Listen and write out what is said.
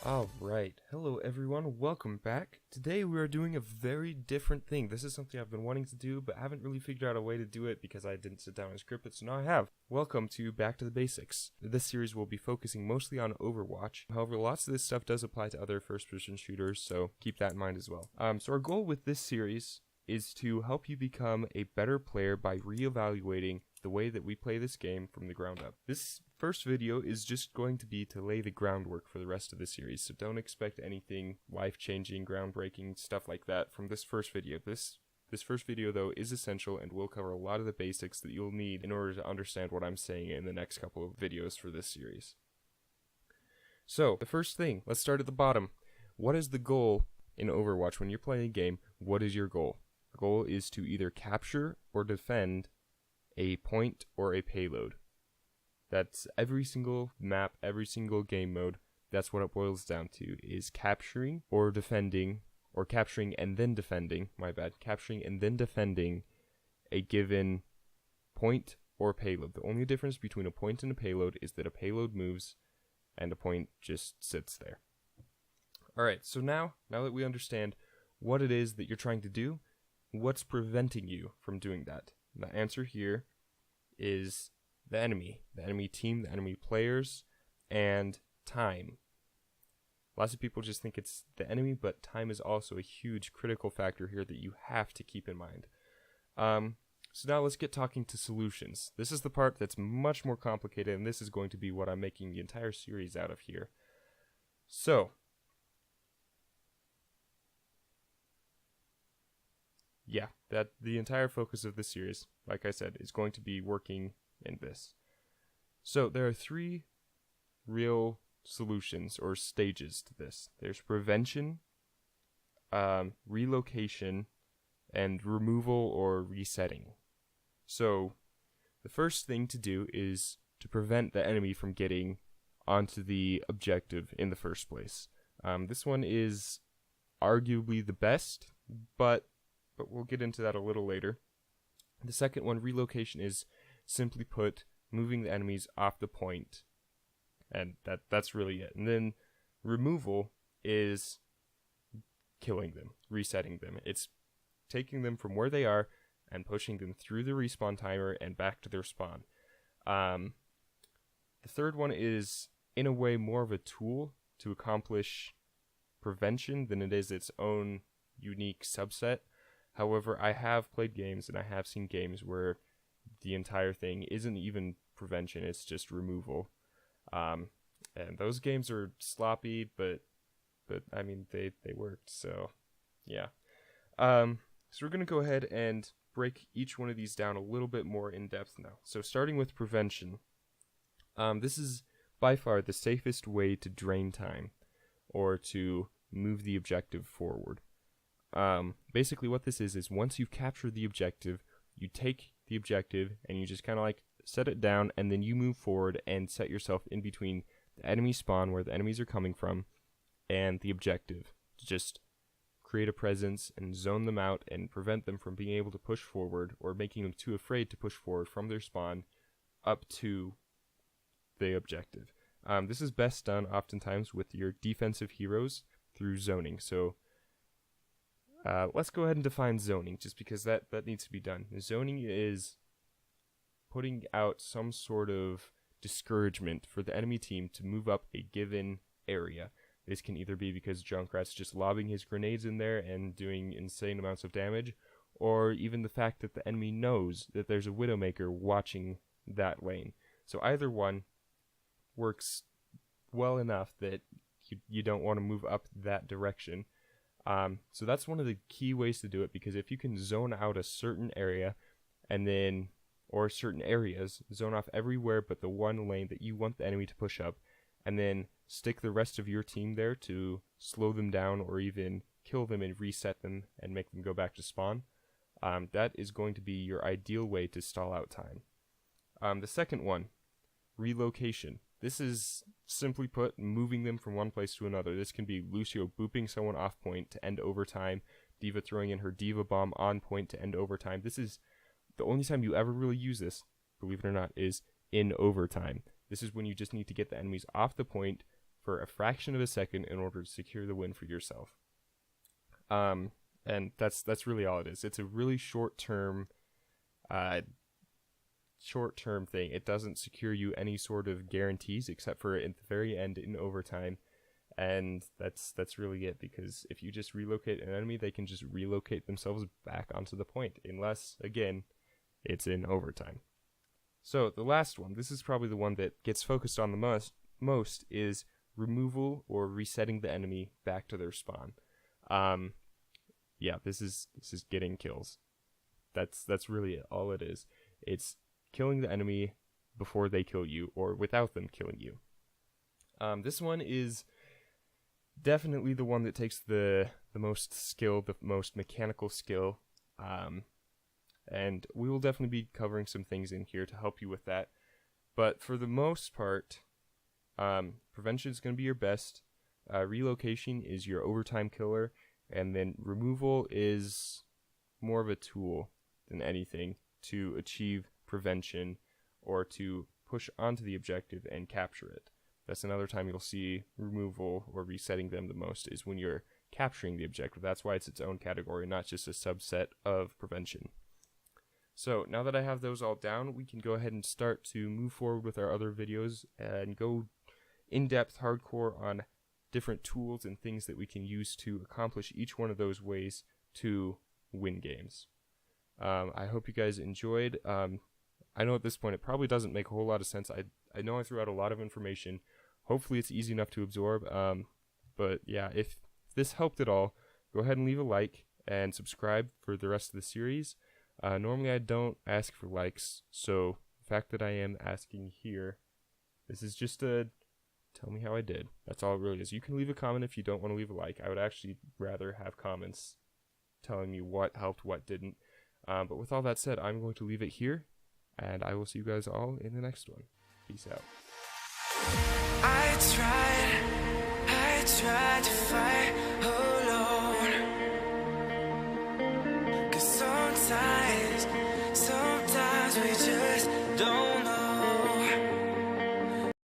Alright, hello everyone, welcome back. Today we are doing a very different thing. This is something I've been wanting to do, but haven't really figured out a way to do it because I didn't sit down and script it, so now I have. Welcome to Back to the Basics. This series will be focusing mostly on Overwatch. However, lots of this stuff does apply to other first-person shooters, so keep that in mind as well. So our goal with this series is to help you become a better player by reevaluating the way that we play this game from the ground up. This first video is just going to be to lay the groundwork for the rest of the series, so don't expect anything life-changing, groundbreaking, stuff like that from this first video. This first video, though, is essential and will cover a lot of the basics that you'll need in order to understand what I'm saying in the next couple of videos for this series. So, the first thing, let's start at the bottom. What is the goal in Overwatch when you're playing a game? What is your goal? The goal is to either capture or defend a point or a payload. That's every single map, every single game mode. That's what it boils down to, is capturing or defending, or capturing and then defending, capturing and then defending a given point or payload. The only difference between a point and a payload is that a payload moves and a point just sits there. Alright, so now that we understand what it is that you're trying to do, what's preventing you from doing that? And the answer here is the enemy team, the enemy players, and time. Lots of people just think it's the enemy, but time is also a huge critical factor here that you have to keep in mind. So now let's get talking to solutions. This is the part that's much more complicated, and this is going to be what I'm making the entire series out of here. So, yeah, that the entire focus of this series, like I said, is going to be working in this. So there are three real solutions or stages to this. There's prevention, relocation, and removal or resetting. So the first thing to do is to prevent the enemy from getting onto the objective in the first place. This one is arguably the best, but we'll get into that a little later. The second one, relocation, is simply put, moving the enemies off the point, and that's really it. And then removal is killing them, resetting them. It's taking them from where they are and pushing them through the respawn timer and back to their spawn. The third one is, in a way, more of a tool to accomplish prevention than it is its own unique subset. However, I have played games and I have seen games where the entire thing isn't even prevention, it's just removal. And those games are sloppy, but I mean, they worked, so yeah. So we're going to go ahead and break each one of these down a little bit more in depth now. So starting with prevention. This is by far the safest way to drain time or to move the objective forward. Basically what this is once you've captured the objective, you take the objective and you just kind of like set it down, and then you move forward and set yourself in between the enemy spawn where the enemies are coming from and the objective to just create a presence and zone them out and prevent them from being able to push forward or making them too afraid to push forward from their spawn up to the objective. This is best done oftentimes with your defensive heroes through zoning. So let's go ahead and define zoning, just because that needs to be done. Zoning is putting out some sort of discouragement for the enemy team to move up a given area. This can either be because Junkrat's just lobbing his grenades in there and doing insane amounts of damage, or even the fact that the enemy knows that there's a Widowmaker watching that lane. So either one works well enough that you don't want to move up that direction. So that's one of the key ways to do it, because if you can zone out a certain area and then, or certain areas, zone off everywhere but the one lane that you want the enemy to push up, and then stick the rest of your team there to slow them down or even kill them and reset them and make them go back to spawn, that is going to be your ideal way to stall out time. The second one, relocation. This is, simply put, moving them from one place to another. This can be Lucio booping someone off point to end overtime, D.Va throwing in her D.Va bomb on point to end overtime. This is the only time you ever really use this, believe it or not, is in overtime. This is when you just need to get the enemies off the point, for a fraction of a second in order to secure the win for yourself. And that's really all it is. It's a really short-term thing. It doesn't secure you any sort of guarantees except for at the very end in overtime. And that's really it, because if you just relocate an enemy, they can just relocate themselves back onto the point, unless, again, it's in overtime. So the last one, this is probably the one that gets focused on the most, is removal or resetting the enemy back to their spawn. Yeah, this is getting kills. That's really all it is. It's killing the enemy before they kill you, or without them killing you. This one is definitely the one that takes the most skill, the most mechanical skill, and we will definitely be covering some things in here to help you with that. But for the most part, prevention is going to be your best, relocation is your overtime killer, and then removal is more of a tool than anything to achieve prevention or to push onto the objective and capture it. That's another time you'll see removal or resetting them the most, is when you're capturing the objective. That's why it's its own category, not just a subset of prevention. So now that I have those all down, we can go ahead and start to move forward with our other videos and go in-depth hardcore on different tools and things that we can use to accomplish each one of those ways to win games. I hope you guys enjoyed. I know at this point it probably doesn't make a whole lot of sense. I know I threw out a lot of information. Hopefully it's easy enough to absorb. But yeah, if this helped at all, go ahead and leave a like and subscribe for the rest of the series. Normally I don't ask for likes, so the fact that I am asking here, this is just a tell me how I did. That's all it really is. You can leave a comment if you don't want to leave a like. I would actually rather have comments telling me what helped, what didn't. But with all that said, I'm going to leave it here, and I will see you guys all in the next one. Peace out. I tried to fight. Oh.